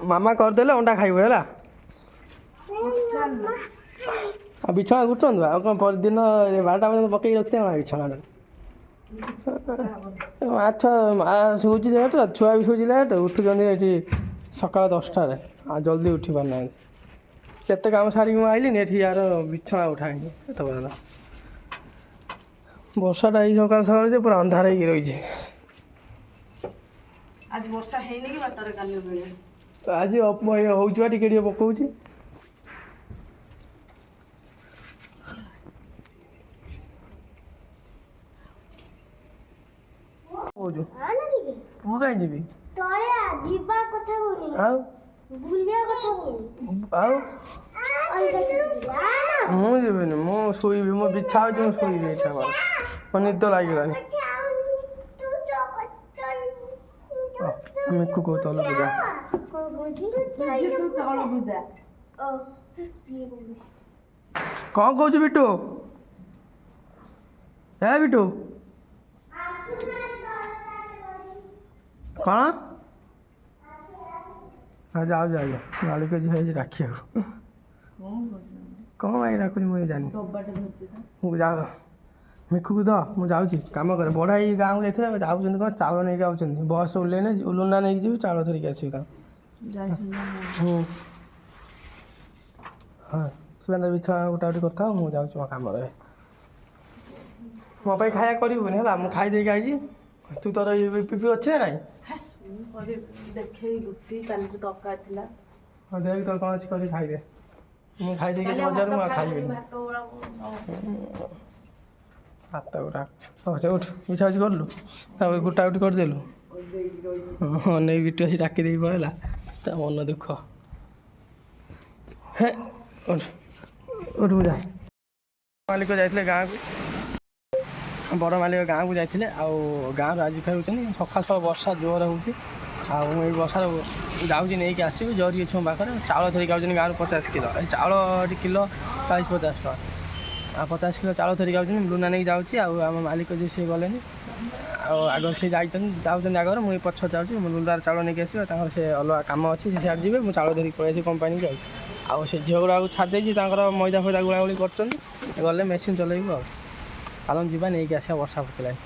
ମାମା କରିଦେଲେ ଅଣ୍ଡା ଖାଇବୁ ହେଲା। ଆଉ ବିଛଣା ଉଠନ୍ତୁ ଆଉ କ'ଣ ଦିନ 12ଟା ପର୍ଯ୍ୟନ୍ତ ପକେଇକି ରଖିଥିବେ ନା ବିଛଣାରେ। ମାଛ ମା ଶୋଉଛି ଲେଟ୍, ଛୁଆ ବି ଶୋଉଛି ଲେଟ୍, ଉଠୁଛନ୍ତି ଏଠି ସକାଳ 10ଟାରେ ଆଉ ଜଲ୍ଦି ଉଠି ପାରୁନାହାନ୍ତି। କେତେ କାମ ସାରିକି ମୁଁ ଆଇଲିନି ଏଠି ୟାର ବିଛଣା ଉଠା ହେଇନି ଏତେ ପର୍ଯ୍ୟନ୍ତ। ବର୍ଷାଟା ଏଇ ସକାଳ ସକାଳୁ ଯେ ପୁରା ଅନ୍ଧାର ହେଇକି ରହିଛି। ଆଜି ବର୍ଷା ହେଇନି କି 12ଟାରେ କାଲି ବେଳେ ଆଜି ହେଉଛି ବା ଟିକେ ଟିକେ ପକଉଛି। କହୁଛୁ ମୁଁ କାହିଁ ଯିବି ଆଉ ଆଉ ମୁଁ ଯିବିନି, ମୁଁ ଶୋଇବି, ମୋ ଇଚ୍ଛା ହେଉଛି ମୁଁ ଶୋଇବି। ଇଚ୍ଛା କର ମୋ ନିଦ ଲାଗିଲାନି। ମିକୁ କହୁ ତଳକୁ ଯା। କ'ଣ କହୁଛୁ ବିଟୁ? ହେ ବିଟୁ କ'ଣ? ହଁ ଯାଉ ମାଲିକ ଝିଅ ହେଇଛି ଡାକିବାକୁ। କ'ଣ ଭାଇ ଡାକୁଛି ମୁଁ ଜାଣିନି। ମୁଁ ଯାଉ ମିକୁକୁ ତ ମୁଁ ଯାଉଛି କାମ କରେ। ବଡ଼ ଭାଇ ଗାଁକୁ ଯାଇଥିଲେ ଯାଉଛନ୍ତି କ'ଣ ଚାଉଳ ନେଇକି ଆଉଛନ୍ତି। ବସ୍ ଓହ୍ଲେଇଲେ ଲୁନା ନେଇକି ଯିବି ଚାଉଳ ଧରିକି ଆସିବି ତାଙ୍କୁ। ହଁ ସେମାନେ ବିଛଣା ଗୋଟାଗୁଟି କରିଥାଉ, ମୁଁ ଯାଉଛି ମୋ କାମରେ। ମୋ ପାଇଁ ଖାଇବା କରିବୁନି ହେଲା, ମୁଁ ଖାଇ ଦେଇକି ଆଇଛି। ତୁ ତୋର ପିପି ଅଛି ନା ନାଇଁ? ଦେଖେଇ ରୁଟି କାଲିଠୁ ତରକାରୀ ଥିଲା। ହଁ ଦେଖ ତୋର କ'ଣ ଅଛି କରିକି ଖାଇଦେ। ମୁଁ ଖାଇ ଦେଇକି ବଜାରରୁ ମୁଁ ଆଉ ଖାଇବିନି। ଭାତ ଗୁଡ଼ା ହଉ ଉଠ ମିଛା ମିଛି କରିଲୁ ତାପରେ ଗୋଟା ଗୋଟି କରିଦେଲୁ। ହଁ ନେଇ ବିଟୁ ଆସି ଡାକି ଦେଇକି ପଳେଇଲା, ତା ମନ ଦୁଃଖ। ହେ ଉଠ ମୁଁ ଯାଏ। ମାଲିକ ଯାଇଥିଲେ ଗାଁକୁ, ବଡ଼ ମାଲିକ ଗାଁକୁ ଯାଇଥିଲେ। ଆଉ ଗାଁରୁ ଆଜି ଫେରୁଛନ୍ତି। ସକାଳ ସକାଳ ବର୍ଷା ଜୋର ହେଉଛି। ଆଉ ମୁଁ ଏଇ ବର୍ଷାରେ ଯାଉଛି ନେଇକି ଆସିବି ଜରି ଅଛି ମୋ ପାଖରେ। ଚାଉଳ ଧରିକି ଆଉଛନ୍ତି ଗାଁରୁ 50 କିଲୋ। ଏ ଚାଉଳ ଏଠି କିଲୋ 40-50 ଟଙ୍କା। ଆଉ 50 କିଲୋ ଚାଉଳ ଧରିକି ଆଉଛନ୍ତି। ଲୁନା ନେଇକି ଯାଉଛି, ଆଉ ଆମ ମାଲିକ ଯିଏ ସିଏ ଗଲେନି। ଆଉ ଆଗ ସେ ଯାଉଛନ୍ତି ଆଗରେ, ମୁଁ ଏଇ ପଛରେ ଯାଉଛି। ମୁଁ ଲୁନାର ଚାଉଳ ନେଇକି ଆସିବି। ତାଙ୍କର ସେ ଅଲଗା କାମ ଅଛି, ସେ ସିଆଡ଼େ ଯିବେ, ମୁଁ ଚାଉଳ ଧରିକି ପଳେଇ ଆସିବି କମ୍ପାନୀକି। ଆଉ ସେ ଝିଅ ଗୁଡ଼ାକୁ ଛାଡ଼ି ଦେଇଛି, ତାଙ୍କର ମଇଦା ଫଇଦା ଗୁଳାଗୁଳି କରୁଛନ୍ତି। ଗଲେ ମେସିନ୍ ଚଲେଇବୁ। ଆଉ ଚାଲନ୍ତୁ ଯିବା ନେଇକି ଆସିବା, ବର୍ଷା ପକେଇଲାଣି।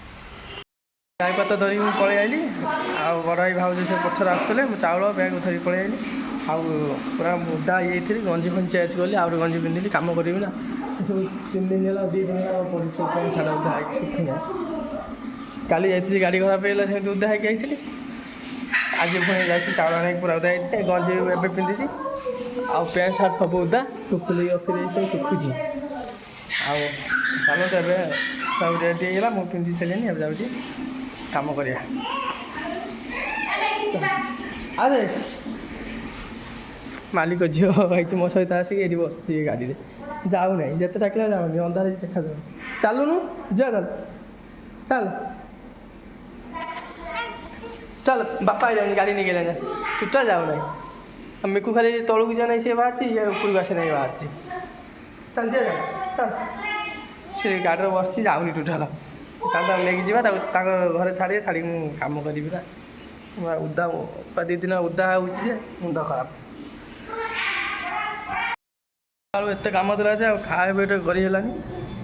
ଗାଈପତ ଧରିକି ମୁଁ ପଳେଇ ଆଇଲି। ଆଉ ବଡ଼ ଭାଇ ଭାଉଜ ସେ ପଛରେ ଆସୁଥିଲେ, ମୁଁ ଚାଉଳ ବ୍ୟାଗ୍ ଧରିକି ପଳେଇ ଆଇଲି। ଆଉ ପୁରା ଓଦା ହେଇଯାଇଥିଲି, ଗଞ୍ଜି ଫଞ୍ଜି ଚେଞ୍ଜ କଲି, ଆହୁରି ଗଞ୍ଜି ପିନ୍ଧିଲି, କାମ କରିବି ନା। ସବୁ 3 ଦିନ ହେଲା 2 ଦିନ ହେଲା ପଡ଼ିଛି ପ୍ୟାଣ୍ଟ ସାର୍ଟ ଓଦା ହେଇକି ଶୁଖିନି। କାଲି ଯାଇଥିଲି ଗାଡ଼ି ଖରାପ ହେଇଗଲା, ସେମିତି ଓଦା ହେଇକି ଯାଇଥିଲି। ଆଜି ପୁଣି ଯାଇଥିଲି ଚାଉଳ ନେଇକି ପୁରା ଓଦା ହେଇଥିଲି। ଗଞ୍ଜି ଏବେ ପିନ୍ଧିଛି, ଆଉ ପ୍ୟାଣ୍ଟ ସାର୍ଟ ସବୁ ଓଦା ଶୁଖୁଲି ରଖିଦେଇଛି, ଶୁଖୁଛି। ଆଉ ଚାଲନ୍ତୁ ଏବେ ସବୁ ରେଡ଼ି ହେଇଗଲା, ମୁଁ ପିନ୍ଧି ସାରିଲିଣି। ଏବେ ଯାଉଛି କାମ କରିବା। ଆରେ ମାଲିକ ଝିଅ ହେଇଛି ମୋ ସହିତ ଆସିକି ଏଠି ବସିଛି ଗାଡ଼ିରେ, ଯାଉନାହିଁ। ଯେତେ ଡାକିଲା ଯାଉନି, ଅନ୍ଧାର ହେଇଛି ଦେଖାଯାଉନି। ଚାଲୁନୁ ଯିବା, ଚାଲ ଚାଲ ବାପା ଆଇଲାଣି, ଗାଡ଼ି ନେଇକି ଆଇଲାଣି। ଟୁଟା ଯାଉନାହିଁ। ଆଉ ମିକୁ ଖାଲି ତଳକୁ ଯିବା ନାହିଁ, ସିଏ ବାହାରିଛି, ଇଏ ଉପରକୁ ଆସେ ନାହିଁ ବାହାରିଛି। ଚାଲ ଯିବା, ଚାଲ। ସେ ଗାଡ଼ିରେ ବସିଛି, ଯାଉନି ଟୋଟାଲ। ତାକୁ ନେଇକି ଯିବା, ତାଙ୍କ ଘରେ ଛାଡ଼ିକି ମୁଁ କାମ କରିବି ନା। ଓଦା 2 ଦିନ ଓଦା ହେଉଛି ଯେ ମୁଣ୍ଡ ଖରାପ। ଆଉ ଏତେ କାମ ଥିଲା ଯେ ଆଉ ଖାଇବା ଟିକେ କରି ହେଲାନି।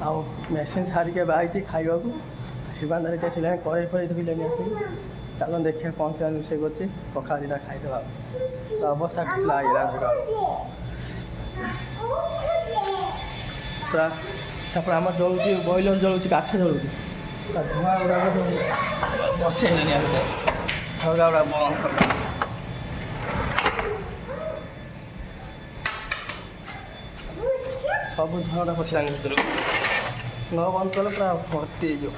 ଆଉ ମେସିନ୍ ସାରିକି ଏବେ ଆଇଛି ଖାଇବାକୁ। ଶିବାନୀ ଟିକେ ଥିଲାଣି, କଡ଼େଇ ଫଡ଼େଇ ଧୋଇଲେଣି ଆସିକି। ଚାଲ ଦେଖିବା କ'ଣ ସେମାନେ ରୋଷେଇ କରୁଛି, ପଖାଳ ଦୁଇଟା ଖାଇଦେବା। ଅବସ୍ଥା ଥିଲା ହେଇଗଲାଣି ପୁରା। ତାପରେ ଆମର ଜଳୁଛି ବଏଲର, ଜଳୁଛି କାଠ ଜଳୁଛି, ଧୂଆଁ ଗୁଡ଼ାକ ସବୁ ବସେଇଲେଣି। ଆମେ ଝରକା ଗୁଡ଼ା ବନ୍ଦ କର। ସବୁ ଝାଉଁଟା ପଶିଲାଣି ଭିତରକୁ, ନ ବନ୍ଦ କଲେ ପୁରା ଭର୍ତ୍ତି ହେଇଯିବ।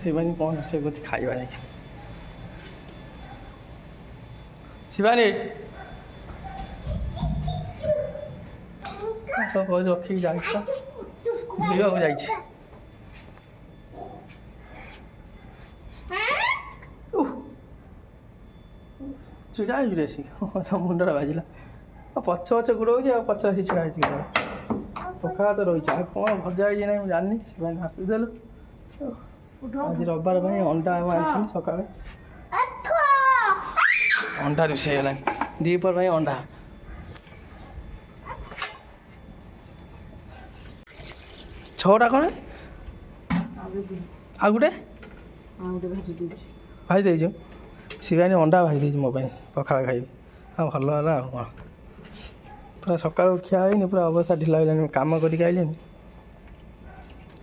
ଶିବାନୀ କ'ଣ ରୋଷେଇ କରୁଛି ଖାଇବା ଯାଇକି। ଶିବାନୀ ସବୁ ରଖିକି ଯାଇଛି, ତ ଧୋଇବାକୁ ଯାଇଛି। ଛିଡ଼ା ହେଇଛି ରେ ଆସିକି, ମୁଣ୍ଡଟା ବାଜିଲା। ପଛ ଗୋଡ଼ଉଛି, ଆଉ ପଛରେ ଆସି ଛିଡ଼ା ହେଇଛି। ପଖାଳ ତ ରହିଛି ଆଉ କ'ଣ ଭଜା ହେଇଛି ନାହିଁ ମୁଁ ଜାଣିନି ସେଥିପାଇଁ ଘାସୁଦେଲୁ। ଆଜି ରବିବାର ପାଇଁ ଅଣ୍ଡା ଆଣିଥିଲି ସକାଳେ ଅଣ୍ଡା ରୋଷେଇ ହେଲାଣି ଦ୍ୱିପହର ପାଇଁ ଅଣ୍ଡା। ଛଅଟା କ'ଣ ଆଉ ଗୋଟେ ଭାଇ ଦେଇଛୁ ଶିବାନୀ ଅଣ୍ଡା ଭାଇ ଦେଇଛି ମୋ ପାଇଁ ପଖାଳ ଖାଇବି ଆଉ ଭଲ ହେଲା ଆଉ କ'ଣ ପୁରା ସକାଳୁ ଖିଆ ହେଇନି ପୁରା ଅବସ୍ଥା ଢିଲା ହେଇଲାଣି କାମ କରିକି ଆଇଲିନି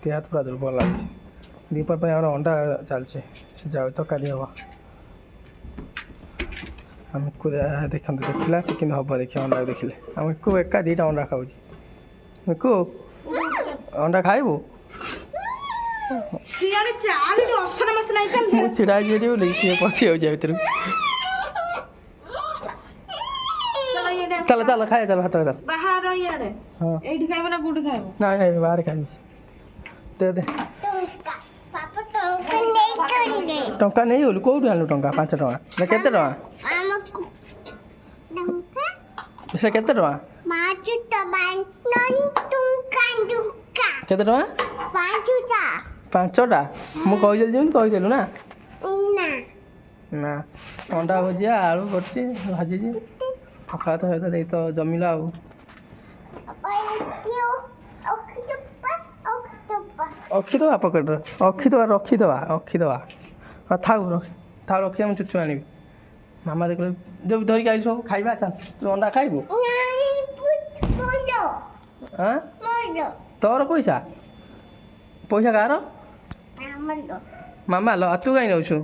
ଦେହ ହାତ ପୁରା ଦୁର୍ବଳ ଲାଗୁଛି। ଦ୍ୱିପହର ପାଇଁ ଆମର ଅଣ୍ଡା ଚାଲିଛି ସେ ଯାଉ ତରକାରୀ ହେବ। ଆମେ ଦେଖନ୍ତୁ ଦେଖିଲା ସେ କିନ୍ତୁ ହେବ ଦେଖିବା ଅଣ୍ଡା ଦେଖିଲେ ଆମେ ଏକା ଦୁଇଟା ଅଣ୍ଡା ଖାଉଛି। ମିକୁ ଅଣ୍ଡା ଖାଇବୁ ମୁଁ ଛିଡ଼ା ହେଇଛି ଏଠି ବୋଲି ସିଏ ପଶି ଯାଉଛି ଭିତରକୁ। ଚାଲ ଚାଲ ଖାଇବା ଚାଲ ଭାତ ଚାଲ ହଁ ନାଇଁ ନାଇଁ ବାହାରେ ଖାଇବି। ଦେ ଦେ ଟଙ୍କା ନେଇଗଲୁ କେଉଁଠୁ ଆଣିଲୁ ଟଙ୍କା 5 ଟଙ୍କା ନା କେତେ ଟଙ୍କା ସେ କେତେ ଟଙ୍କା କେତେ ଟଙ୍କା 5ଟା ମୁଁ କହିଦେଲି ଯେମିତି କହିଦେଲୁ ନା ନା ଅଣ୍ଡା ଭୁଜିଆ ଆଳୁ କରିଛି ଭାଜିଛି ପଖାଳ ତ ସହିତ ଦେଇ ତ ଜମିଲା ଆଉ ରଖିଦେବା ପକେଟରେ ରଖିଦେବା ଥାଉ ରଖିବା ମୁଁ ଚୁଚୁ ଆଣିବି ମାମା ଦେଖିଲେ ଯୋଉ ଧରିକି ଆଇଲି ସବୁ ଖାଇବା ଚାଲ ତୁ ଅଣ୍ଡା ଖାଇବୁ ତୋର ପଇସା କାହାର ମାମା ଲ ତୁ କାହିଁ ନେଉଛୁ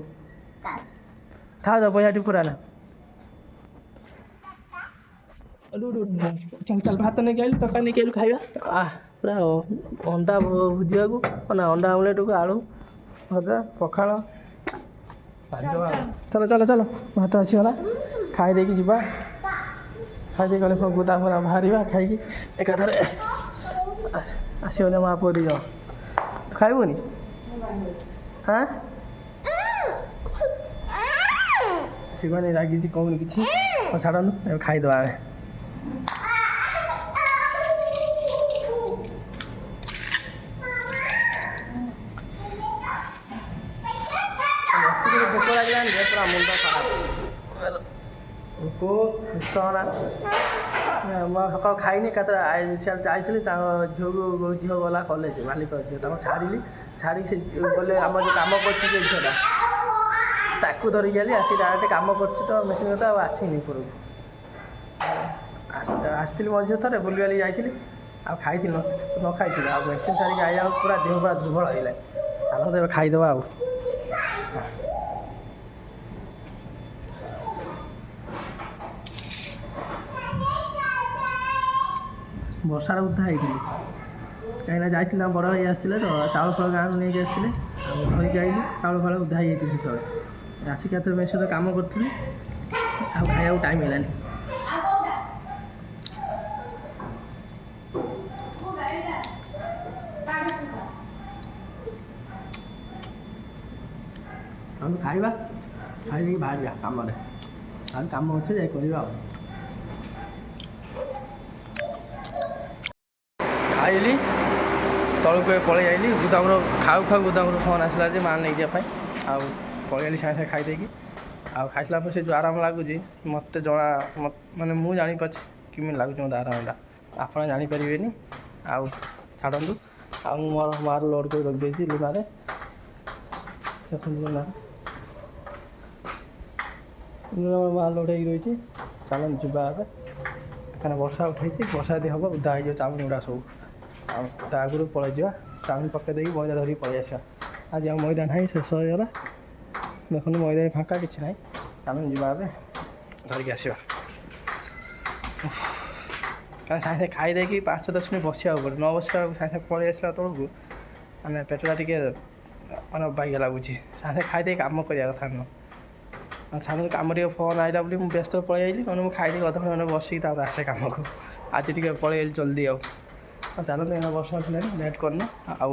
ଥାଉ ତ ପଇସା ଟିକେ ପୁରା ନା ଚାଲ ଭାତ ନେଇକି ଆଇଲୁ ତରକାରୀ ନେଇକି ଆଇଲୁ ଖାଇବା ପୁରା ଅଣ୍ଡା ଭୁଜିବାକୁ ନା ଅଣ୍ଡା ଆମଲେଟକୁ ଆଳୁ ଭଜା ପଖାଳ ଚାଲ ଚାଲ ଚାଲ ଭାତ ଆସିଗଲା ଖାଇ ଦେଇକି ଯିବା ଖାଇଦେଇ ଗଲେ ଗୋଦା ଫୋଦା ବାହାରିବା ଖାଇକି ଏକାଥରେ ଆସିବନି ମା ପୁଅ ଦୁଇ ଜଣ ତୁ ଖାଇବୁନି ଶିବାନୀ ରାଗିଛି କହୁନି କିଛି ଛାଡ଼ନ୍ତୁ ଏବେ ଖାଇଦେବା ଆମେ ଭୋକ ଲାଗିଲାନି ପୁରା ମୁଣ୍ଡ ଖରାପ ସକାଳୁ ଖାଇନି ଏକାଥରେ ଯାଇଥିଲି ତାଙ୍କ ଝିଅ ଗଲା କଲେଜ ମାଲିକ ଝିଅ ତାଙ୍କୁ ଛାଡ଼ିକି ସେ ଗଲେ ଆମର ଯେଉଁ କାମ କରୁଛି ସେ ଝିଅଟା ତାକୁ ଧରିକି ଗଲି ଆସିକି ଡାଇରେକ୍ଟ କାମ କରୁଛି ତ ମେସିନ୍ କଥା ଆଉ ଆସିନି ଉପରକୁ ଆସିଥିଲି ମଝିରେ ଥରେ ବୁଲିବାଲି ଯାଇଥିଲି ଆଉ ଖାଇଥିଲି ନ ଖାଇଥିଲି ଆଉ ମେସିନ୍ ଛାଡ଼ିକି ଆଇଲା ବେଳକୁ ପୁରା ଦେହ ପୁରା ଦୁର୍ବଳ ହେଇଗଲା ଚାଲ ଏବେ ଖାଇଦେବା ଆଉ ବର୍ଷାରେ ଉଦା ହେଇଥିଲି କାହିଁକିନା ଯାଇଥିଲି ଆମ ବଡ଼ ଭାଇ ଆସିଥିଲେ ତ ଚାଉଳ ଫଳ ଗାଁକୁ ନେଇକି ଆସିଥିଲେ ଆଉ ଧରିକି ଆଇଲି ଚାଉଳ ଫଳ ଉଦା ହେଇଯାଇଥିଲି ସେତେବେଳେ ଆସିକି ଏଥର ମେସିନ୍ ସହିତ କାମ କରୁଥିଲି ଆଉ ଖାଇବାକୁ ଟାଇମ୍ ହେଲାନି ଆମେ ଖାଇବା ଖାଇଦେଇକି ବାହାରିବା କାମରେ ଆଉ କାମ ଅଛି ଯାଇ କରିବା ଆଉ ଖାଇଲି ତଳକୁ ପଳେଇ ଆଇଲି ଗୋଦାମର ଖାଉ ଗୋଦାମରୁ ଫୋନ୍ ଆସିଲା ଯେ ମାଲ୍ ନେଇଯିବା ପାଇଁ ଆଉ ପଳେଇ ଆଇଲି ସାଙ୍ଗେ ସାଙ୍ଗେ ଖାଇଦେଇକି ଆଉ ଖାଇସାରିଲା ପରେ ସେ ଯେଉଁ ଆରାମ ଲାଗୁଛି ମୋତେ ମାନେ ମୁଁ ଜାଣିପାରୁଛି କେମିତି ଲାଗୁଛି ମୋତେ ଆରାମଟା ଆପଣ ଜାଣିପାରିବେନି ଆଉ ଛାଡ଼ନ୍ତୁ ଆଉ ମୁଁ ମୋର ମାଲ୍ ଲୋଡ଼୍ କରି ରଖିଦେଇଛି ଲୁନାରେ ଦେଖନ୍ତୁ ଲୁନା ମାଲ୍ ଲୋଡ଼୍ ହେଇକି ରହିଛି ଚାଲନ୍ତୁ ଯିବା ଏବେ କାହିଁକିନା ବର୍ଷା ଉଠେଇଛି ବର୍ଷା ଯଦି ହେବ ଉଦା ହେଇଯିବ ଚାଉଳ ଗୁଡ଼ା ସବୁ ଆଉ ତା ଆଗରୁ ପଳେଇଯିବା ଚାଉଳ ପକାଇ ଦେଇକି ମଇଦା ଧରିକି ପଳେଇ ଆସିବା ଆଜି ଆଉ ମଇଦା ନାହିଁ ଶେଷ ହେଇଗଲା ଦେଖନ୍ତୁ ମଇଦା ଫାଙ୍କା କିଛି ନାହିଁ ଚାଲନ୍ତୁ ଯିବା ଏବେ ଧରିକି ଆସିବା କାରଣ ସାଙ୍ଗେ ସାଙ୍ଗେ ଖାଇ ଦେଇକି 5-10 ମିନିଟ୍ ବସିବାକୁ ପଡ଼େ ନ ବସିଲା ବେଳକୁ ସାଙ୍ଗେ ସାଙ୍ଗେ ପଳେଇ ଆସିଲା ତଳକୁ ମାନେ ପେଟଟା ଟିକେ ମାନେ ଅବାଗିଆ ଲାଗୁଛି ସାଙ୍ଗେ ସାଙ୍ଗେ ଖାଇଦେଇକି କାମ କରିବା କଥା ନୁହଁ ଆଉ ସାଙ୍ଗେ କାମ ଟିକେ ଫୋନ୍ ଆଇଲା ବୋଲି ମୁଁ ବ୍ୟସ୍ତରେ ପଳେଇ ଆଇଲି ନହେଲେ ମୁଁ ଖାଇଦେଇକି ଅଧଘଣ୍ଟା ବସିକି ତାପରେ ଆସେ କାମକୁ ଆଜି ଟିକେ ପଳେଇ ଆଇଲି ଜଲ୍ଦି ଆଉ ଚାଲନ୍ତୁ ଏଇନା ବର୍ଷା ଆସିଲାଣି ଲେଟ୍ କରିନି ଆଉ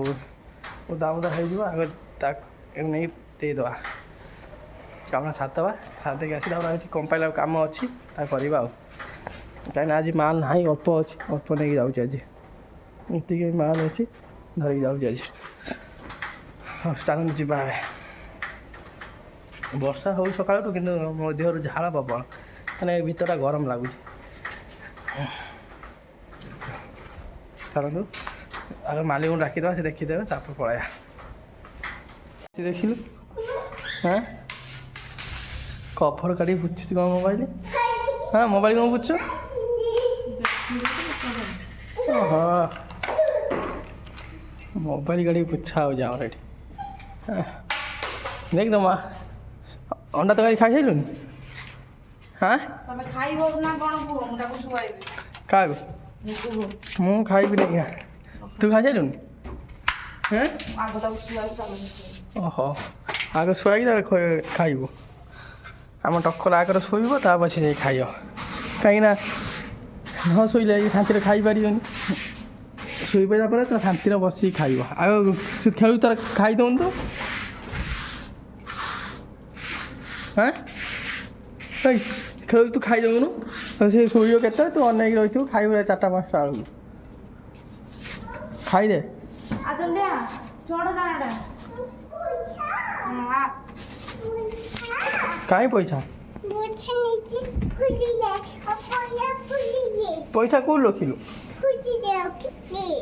ଓଦା ହେଇଯିବ ଆଗ ତାକୁ ନେଇ ଦେଇଦେବା କାମ ସାରିଦେବା ସାରିଦେଇକି ଆସି ତାପରେ ଏଠି କମ୍ପାଇଲାର କାମ ଅଛି ତାକୁ କରିବା ଆଉ କାହିଁକିନା ଆଜି ମାଲ୍ ନାହିଁ ଅଳ୍ପ ଅଛି ଅଳ୍ପ ନେଇକି ଯାଉଛି ଆଜି ଏତିକି ମାଲ ଅଛି ଧରିକି ଯାଉଛି ଆଜି। ହଁ ଚାଲନ୍ତୁ ଯିବା ଏବେ। ବର୍ଷା ହେଉଛି ସକାଳଠୁ କିନ୍ତୁ ମୋ ଦେହରୁ ଝାଳ ପ୍ରବଳ, ମାନେ ଭିତରଟା ଗରମ ଲାଗୁଛି। ଚାଲନ୍ତୁ ଆଗ ମାଲିକଙ୍କୁ ଡାକିଦେବା, ସେ ଦେଖିଦେବେ ତାପରେ ପଳାଇବା। ଦେଖିଲୁ ହଁ କଭର କାଢ଼ିକି ବୁଝିଛି କ'ଣ ମୋବାଇଲ? ହଁ ମୋବାଇଲ କ'ଣ ବୁଝୁଛୁ? ଓହୋ ମୋବାଇଲ କାଢ଼ିକି ପୁଛା ହେଉଛି ଆମର ଏଠି। ଦେଖ ତ ମା ଅଣ୍ଡା ତରକାରୀ ଖାଇସାରିଲୁନି? ହଁ ତମେ ଖାଇବ ନା କ'ଣ କୁହ, ମୁଁ ତାକୁ ଶୁଆଇବି। କାହାକୁ? ମୁଁ ଖାଇବିନି ଆଜ୍ଞା। ତୁ ଖାଇସାରିଲୁନି? ହଁ ଆଗ ତାକୁ ଶୁଆଇବି ତାପରେ ଓହୋ ଆଗ ଶୁଆଇକି ତାପରେ ଖାଇବୁ। ଆମ ଟକର ଆଗରେ ଶୋଇବ ତା ପଛେ ଯାଇ ଖାଇବ, କାହିଁକିନା ନ ଶୋଇଲେ ଶାନ୍ତିରେ ଖାଇପାରିବନି। ଶୋଇପଡ଼ିଲା ପରେ ତ ଶାନ୍ତିରେ ବସିକି ଖାଇବ। ଆଉ ସେ ଖେଳୁ ତାର ଖାଇଦେଉନି ତୁ। ହଁ ଏଇ ଖେଳୁଛୁ ତୁ ଖାଇଦେବୁନୁ, ସେ ଶୋଇବ କେତେବେଳେ ତୁ ଅନେଇକି ରହିଥିବୁ, ଖାଇବୁ 4ଟା 5ଟା ବେଳକୁ। ଖାଇଦେ। କାହିଁ ପଇସା? ପଇସା କେଉଁଠି ରଖିଲୁ?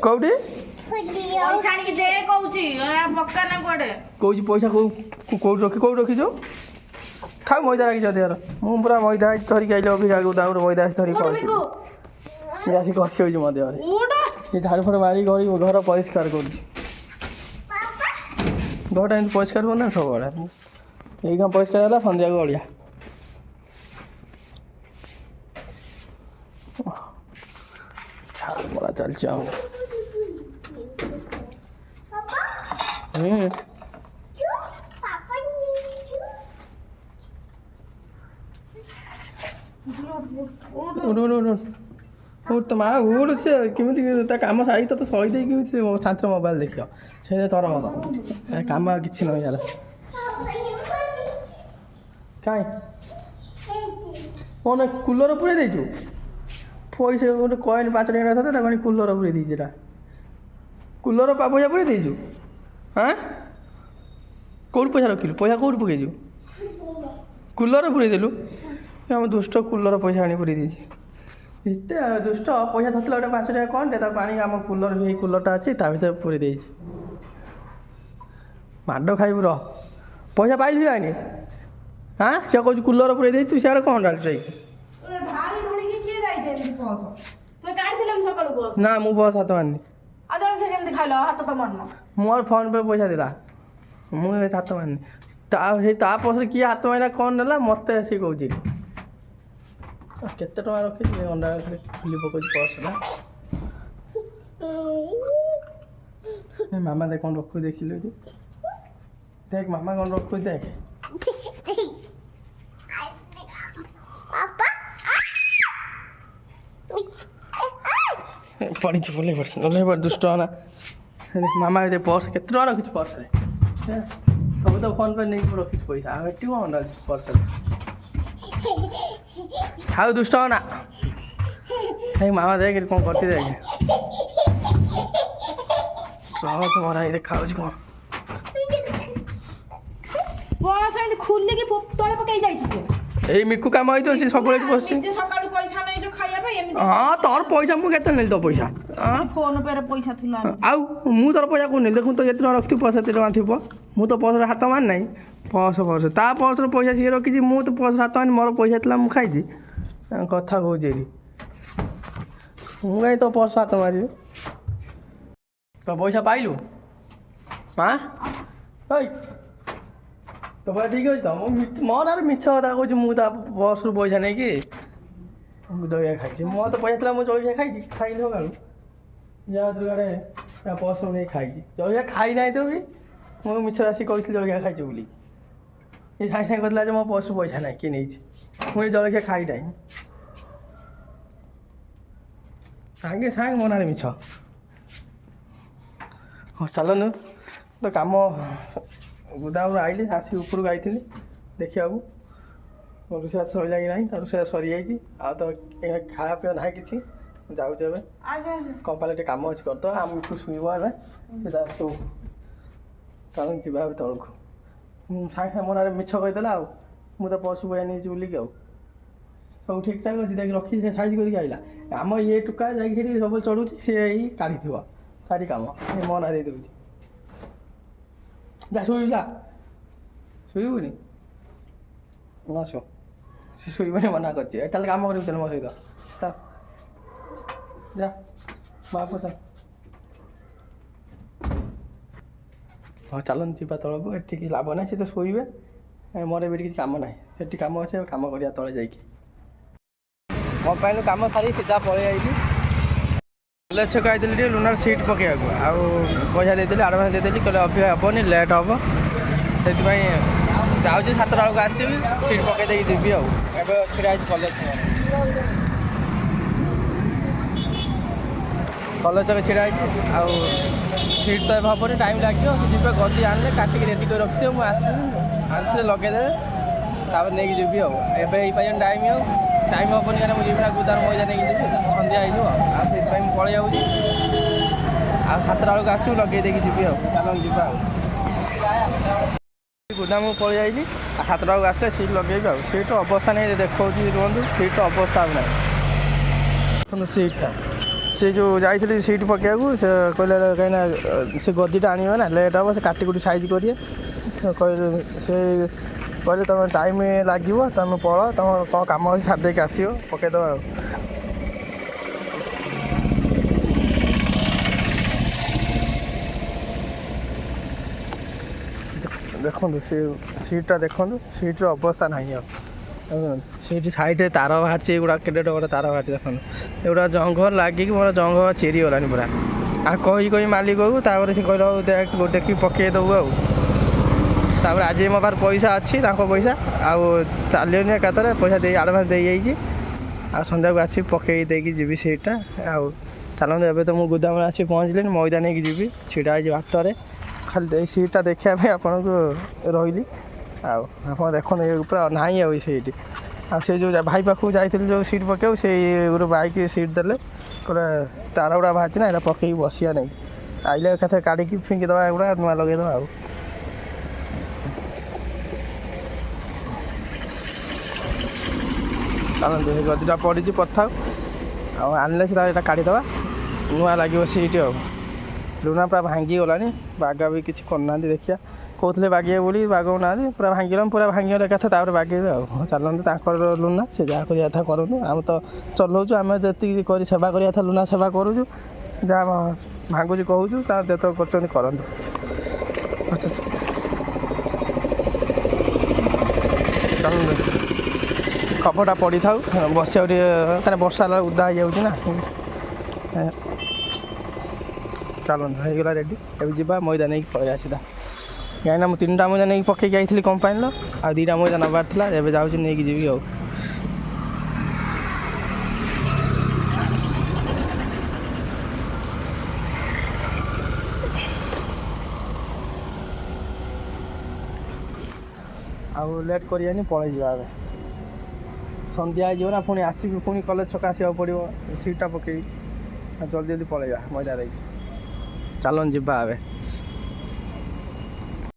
କେଉଁଠି କହୁଛି ପଇସା କେଉଁଠି ରଖିଛୁ? ଥାଉ ମଇଦା ଲାଗିଛ ଦେହର। ମୁଁ ପୁରା ମଇଦା ଧରିକି ଆଇଲି ଅଫିସ ଆଗକୁ, ତାପରେ ମଇଦା ଧରିକି ପହଞ୍ଚିଲି। ଆସିକି ଘଷି ହେଉଛି ମୋ ଦେହରେ। ସେ ଝାଡ଼ୁ ଫାଡ଼ୁ ମାରି ଘର ପରିଷ୍କାର କରୁଛି। ଘରଟା ଏମିତି ପରିଷ୍କାର କରୁନା ସବୁବେଳେ। ଏଇ କାମ ପରିଷ୍କାର ହେଲା, ସନ୍ଧ୍ୟାକୁ ଅଳିଆ। ଝାଡ଼ୁ ଚାଲିଛି ଆଉ। ତ ମା ଉଠୁ, ସେ କେମିତି ତା କାମ ସାରି ତତେ ସହି ଦେଇକି କେମିତି ସେ ଶାନ୍ତିରେ ମୋବାଇଲ ଦେଖିବ? ସେ ତୋର ମତ କାମ ଆଉ କିଛି ନାହିଁ ହେଲା। କାଇଁ କ'ଣ କୁଲର ପୁରେଇ ଦେଇଛୁ? ପଇସା ଗୋଟେ କଏନ୍ 5 ଟଙ୍କା ଥିଲା, ତାକୁ ଆଣି କୁଲର ପୁରେଇ ଦେଇଛି। ଏଟା କୁଲର ପଇସା ପୁରେଇ ଦେଇଛୁ? ହଁ କେଉଁଠି ପଇସା ରଖିଲୁ? ପଇସା କେଉଁଠି ପକେଇଛୁ? କୁଲର ପୁରେଇ ଦେଲୁ? ଆମ ଦୁଷ୍ଟ କୁଲର ପଇସା ଆଣି ପୁରେଇ ଦେଇଛି। ଏତେ ଦୁଷ୍ଟ, ପଇସା ଧରିଥିଲା ଗୋଟେ 5 ଟଙ୍କା କ'ଣଟେ, ତାକୁ ଆଣିକି ଆମ କୁଲର, ଏଇ କୁଲରଟା ଅଛି ତା ଭିତରେ ପୁରେଇ ଦେଇଛି। ମାଡ଼ ଖାଇବୁ ରହ। ପଇସା ପାଇଲୁ ଆଣି? ହଁ ସେ କହୁଛୁ କୁଲର ପୁରେଇ ଦେଇଛୁ, ସିଆଡ଼େ କ'ଣ ଡାଲୁଛୁ? ନା ମୁଁ ବସ୍ ହାତ ମାରିନି। ମୋର ଫୋନ୍ ପେ ପଇସା ଦେଲା, ମୁଁ ହାତ ମାରିନି। ତା ପଛରେ କିଏ ହାତ ମାରିଲା କ'ଣ ନେଲା ମୋତେ ଆସିକି କହୁଛି। କେତେ ଟଙ୍କା ରଖିଛି ଅଣ୍ଡା ଖୋଲି ପକଉଛି ପର୍ସଟା। ମାମା ଦେଖ କ'ଣ ରଖୁଛି, ଦେଖିଲୁ ଏଠି ଦେଖ ମାମା କ'ଣ ରଖୁଛି ଦେଖ। ପଡ଼ିଛି ଓହ୍ଲେଇ ପଡ଼ି ଦୁଷ୍ଟ ନା। ମାମା ଏତେ ପର୍ସ କେତେ ଟଙ୍କା ରଖିଛି ପର୍ସରେ? ସବୁ ତ ଫୋନ୍ ପେ ନେଇକି ରଖିଛି ପଇସା, ଆଉ ଏଠି କ'ଣ ଅଛି ପର୍ସରେ? ଆଉ ଦୁଷ୍ଟ ନା ମାମା ଦେଖ କ'ଣ କରୁଛି ଦେଖ। ମରା ହେଇ ଦେଖାଉଛି କ'ଣ ଖୋଲିକି ତଳେ ପକେଇ ଯାଇଛି। ଏଇ ମିକୁ କାମ ହେଇଥିବ, ସେ ସବୁବେଳେ ବସିଛି। ହଁ ତୋର ପଇସା ମୁଁ କେତେ ନେଲି ତୋ ପଇସା? ଆଉ ମୁଁ ତୋର ପଇସା କୋଉ ନେଲି? ଦେଖୁନ ତ ଯେତେ ଟଙ୍କା ରଖିଥିବୁ, 75 ଟଙ୍କା ଥିବ। ମୁଁ ତ ପର୍ସରେ ହାତ ମାରି ନାହିଁ। ପର୍ସ ତା ପର୍ସରେ ପଇସା ସିଏ ରଖିଛି, ମୁଁ ତ ପର୍ସରେ ହାତ ମାରିନି। ମୋର ପଇସା ଥିଲା ମୁଁ ଖାଇଛି। କଥା କହୁଛି ଏଠି, ମୁଁ କାହିଁ ତୋ ପର୍ସ ହାତ ମାରିବି? ତୋ ପଇସା ପାଇଲୁ? ହଁ ଏଇ ତୋ ପଇସା ଠିକ୍ ଅଛି ତ? ମୋ ନାଁରେ ମିଛ କଥା କହୁଛି। ମୁଁ ତା ପର୍ସରୁ ପଇସା ନେଇକି ଜଳଖିଆ ଖାଇଛି। ମୋର ତ ପଇସା ଥିଲା, ମୁଁ ଜଳଖିଆ ଖାଇଛି। ଖାଇନି ସକାଳୁ ଯାହା ଦୁଆଡ଼େ ତା ପର୍ସରୁ ନେଇ ଖାଇଛି। ଜଳଖିଆ ଖାଇ ନାହିଁ ତ ବି ମୁଁ ମିଛରେ ଆସିକି କହିଥିଲି ଜଳଖିଆ ଖାଇଛି ବୋଲି। ଏ ସାଙ୍ଗେ ସାଙ୍ଗେ କହିଥିଲା ଯେ ମୋ ପର୍ସରୁ ପଇସା ନାହିଁ, କିଏ ନେଇଛି? ମୁଁ ଏ ଜଳଖିଆ ଖାଇ ନାହିଁ। ସାଙ୍ଗେ ସାଙ୍ଗେ ମୋ ନାଁରେ ମିଛ। ହଁ ଚାଲନ୍ତୁ ତ କାମ ଗୋଦାମରୁ ଆଇଲି, ଆସିକି ଉପରକୁ ଆଇଥିଲି ଦେଖିବାକୁ ରୋଷେଇ ସରିଲା କି ନାହିଁ। ତା ରୋଷେଇ ସରିଯାଇଛି, ଆଉ ତ ଖାଇବା ପିଇବା ନାହିଁ କିଛି। ଯାଉଛି ଏବେ ଆଚ୍ଛା ଆଚ୍ଛା କମ୍ପାନୀ ଟିକେ କାମ ଅଛି କରିଦେବା ଆମକୁ ଶୋଇବ ଏବେ ସେ ତାର ସବୁ ତାହେଲେ ଯିବା ଏବେ ତଳକୁ ମୁଁ ସାଙ୍ଗେ ସାଙ୍ଗେ ମନରେ ମିଛ କହିଦେଲା ଆଉ ମୁଁ ତ ପଶୁ ବୟା ନେଇଛି ବୁଲିକି ଆଉ ସବୁ ଠିକ୍ଠାକ୍ ଅଛି ଯାଇକି ରଖି ସେ ସାଇଜ୍ କରିକି ଆଇଲା ଆମ ଇଏ ଟୁକା ଯାଇକି ସେଠି ସବୁ ଚଢ଼ୁଛି ସେ ଏଇ କାଢ଼ିଥିବ ତାରି କାମ ସେ ମନା ଦେଇଦେଉଛି ଯା ଶୋଇବୁ ଯା ଶୋଇବୁନି ନା ଶୋ ସେ ଶୋଇବନି ମନା କରିଛି ତାହେଲେ କାମ କରିବୁ ଚାଲ ମୋ ସହିତ ଯା ବାପ ଚାଲ ହଁ ଚାଲନ୍ତୁ ଯିବା ତଳକୁ ଏଠି କିଛି ଲାଭ ନାହିଁ ସେ ତ ଶୋଇବେ ମୋର ଏବେ କିଛି କାମ ନାହିଁ ସେଠି କାମ ଅଛି କାମ କରିବା ତଳେ ଯାଇକି କମ୍ପାନୀରୁ କାମ ସାରି ସିଧା ପଳେଇ ଆଇଲି କଲେଜ ଛକ ଆଇଥିଲି ଟିକେ ଲୁନାର ସିଟ୍ ପକେଇବାକୁ ଆଉ ପଇସା ଦେଇଥିଲି ଆଡ଼ଭାନ୍ସ ଦେଇଥିଲି କହିଲେ ଅପେକ୍ଷା ହେବନି ଲେଟ୍ ହେବ ସେଥିପାଇଁ ଯାଉଛି 7ଟା ବେଳକୁ ଆସିବି ସିଟ୍ ପକେଇ ଦେଇକି ଯିବି ଆଉ ଏବେ ଛିଡ଼ା ହେଇଛି କଲେଜ ଛକ ଛିଡ଼ା ହେଇଛି ଆଉ ସିଟ୍ ତ ଏବେ ହେବନି ଟାଇମ୍ ଲାଗିବ ସେ ଯିବେ ଗଦି ଆଣିଲେ କାଟିକି ରେଡ଼ି କରି ରଖିଥିବ ମୁଁ ଆସିବି ଆସିଲେ ଲଗେଇଦେବେ ତାପରେ ନେଇକି ଯିବି ଆଉ ଏବେ ହେଇପାରିବନି ଟାଇମ୍ ହେବନି କାରଣ ମୁଁ ଯିବି ନା ଗୁଦାମ ମଇଦା ନେଇକି ଯିବି ସନ୍ଧ୍ୟା ହେଇଯିବ ଆଉ ସେଥିପାଇଁ ମୁଁ ପଳେଇ ଯାଉଛି ଆଉ 7ଟା ବେଳକୁ ଆସିବି ଲଗେଇ ଦେଇକି ଯିବି ଆଉ ଚାଲନ୍ତୁ ଯିବା ଆଉ ଗୁଦାମକୁ ପଳେଇ ଯାଇଥିଲି ଆଉ 7ଟା ବେଳକୁ ଆସିଲେ ସିଟ୍ ଲଗେଇବି ଆଉ ସିଟ୍ର ଅବସ୍ଥା ନେଇ ଦେଖାଉଛି ରୁହନ୍ତୁ ସିଟ୍ର ଅବସ୍ଥା ଆଉ ନାହିଁ ଦେଖନ୍ତୁ ସିଟ୍ଟା ସେ ଯେଉଁ ଯାଇଥିଲି ସିଟ୍ ପକେଇବାକୁ ସେ କହିଲେ କାହିଁକିନା ସେ ଗଦିଟା ଆଣିବେ ନା ଲେଟ୍ ହେବ ସେ କାଟିକୁଟି ସାଇଜ୍ କରିବେ କହିଲେ ତୁମେ ଟାଇମ୍ ଲାଗିବ ତୁମେ ପଳ ତୁମ କ'ଣ କାମ ଅଛି ସାରି ଦେଇକି ଆସିବ ପକେଇଦେବା ଆଉ ଦେଖନ୍ତୁ ସେ ସିଟ୍ଟା ଦେଖନ୍ତୁ ସିଟ୍ର ଅବସ୍ଥା ନାହିଁ ଆଉ ସେଇଠି ସାଇଡ଼୍ରେ ତାର ବାହାରିଛି ଏଗୁଡ଼ା କେତେ ଗୋଟେ ତାର ବାହାରିଛି ଦେଖନ୍ତୁ ଏଗୁଡ଼ା ଜଙ୍ଘ ଲାଗିକି ମୋର ଜଙ୍ଘ ଚିରିଗଲାଣି ପୁରା ଆଉ କହି ମାଲିକକୁ ତାପରେ ସେ କହିଲେ ହଉ ଦେଖିକି ପକେଇ ଦେବୁ ଆଉ ତାପରେ ଆଜି ମୋ ପାଖରେ ପଇସା ଅଛି ତାଙ୍କ ପଇସା ଆଉ ଚାଲିବନି ଏକାଥରେ ପଇସା ଦେଇ ଆଡ଼ଭାନ୍ସ ଦେଇଯାଇଛି ଆଉ ସନ୍ଧ୍ୟାକୁ ଆସିକି ପକେଇ ଦେଇକି ଯିବି ସିଟ୍ଟା ଆଉ ଚାଲନ୍ତୁ ଏବେ ତ ମୁଁ ଗୁଦାମରେ ଆସିକି ପହଞ୍ଚିଲିଣି ମଇଦା ନେଇକି ଯିବି ଛିଡ଼ା ହେଇଛି ବାଟରେ ଖାଲି ଏଇ ସିଟ୍ଟା ଦେଖିବା ପାଇଁ ଆପଣଙ୍କୁ ରହିଲି ଆଉ ଆପଣ ଦେଖନ୍ତୁ ଏ ପୁରା ନାହିଁ ଆଉ ସେଇଠି ଆଉ ସେ ଯେଉଁ ଭାଇ ପାଖକୁ ଯାଇଥିଲି ଯେଉଁ ସିଟ୍ ପକେଇବାକୁ ସେଇ ଗୋଟେ ବାଇକ୍ ସିଟ୍ ଦେଲେ କହିଲେ ତାର ଗୁଡ଼ା ବାହାରିଛି ନା ଏଇଟା ପକେଇକି ବସିବା ନାହିଁ ଆଇଲେ ଏକାଥରେ କାଢ଼ିକି ଫିଙ୍ଗିଦେବା ଏଗୁଡ଼ା ନୂଆ ଲଗେଇଦେବା ଆଉ ଚାଲନ୍ତୁ ଏ ଗଦିଟା ପଡ଼ିଛି ପଥାଉ ଆଉ ଆଣିଲେ ସେଟା ଏଇଟା କାଢ଼ିଦେବା ନୂଆ ଲାଗିବ ସିଟ୍ ଆଉ ଲୁନା ପୁରା ଭାଙ୍ଗିଗଲାଣି ବାଗା ବି କିଛି କରୁନାହାନ୍ତି ଦେଖିବା କହୁଥିଲେ ବାଗେଇବେ ବୋଲି ବାଗଉନାହାନ୍ତି ପୁରା ଭାଙ୍ଗିଗଲେ ଏକାଥରେ ତାପରେ ବାଗେଇବେ ଆଉ ଚାଲନ୍ତୁ ତାଙ୍କର ଲୁନା ସେ ଯାହା କରିବା କଥା କରନ୍ତୁ ଆମେ ତ ଚଲାଉଛୁ ଆମେ ଯେତିକି କରି ସେବା କରିବା କଥା ଲୁନା ସେବା କରୁଛୁ ଯାହା ଭାଙ୍ଗୁଛି କହୁଛୁ ତାର ଯେତେକ କରୁଛନ୍ତି କରନ୍ତୁ ଚାଲନ୍ତୁ ଖବରଟା ପଡ଼ିଥାଉ ବସିବାକୁ ଟିକେ କାରଣ ବର୍ଷା ହେଲା ଓଦା ହେଇଯାଉଛି ନା ଚାଲନ୍ତୁ ହେଇଗଲା ରେଡ଼ି ଏବେ ଯିବା ମଇଦା ନେଇକି ପଳେଇ ଆସିଲା କାହିଁକିନା ମୁଁ 3ଟା ମଇଦା ନେଇକି ପକେଇକି ଯାଇଥିଲି କମ୍ପାନୀର ଆଉ 2ଟା ମଇଦା ନେବାର ଥିଲା ଏବେ ଯାଉଛି ନେଇକି ଯିବି ଆଉ ଲେଟ୍ କରିବାନି ପଳେଇ ଯିବା ଏବେ ସନ୍ଧ୍ୟା ହେଇଯିବ ନା ପୁଣି ଆସିବି ପୁଣି କଲେଜ ଛକ ଆସିବାକୁ ପଡ଼ିବ ସିଟ୍ଟା ପକେଇବି ଜଲ୍ଦି ପଳେଇବା ମଇଦା ଦେଇକି ଚାଲନ୍ତୁ ଯିବା ଏବେ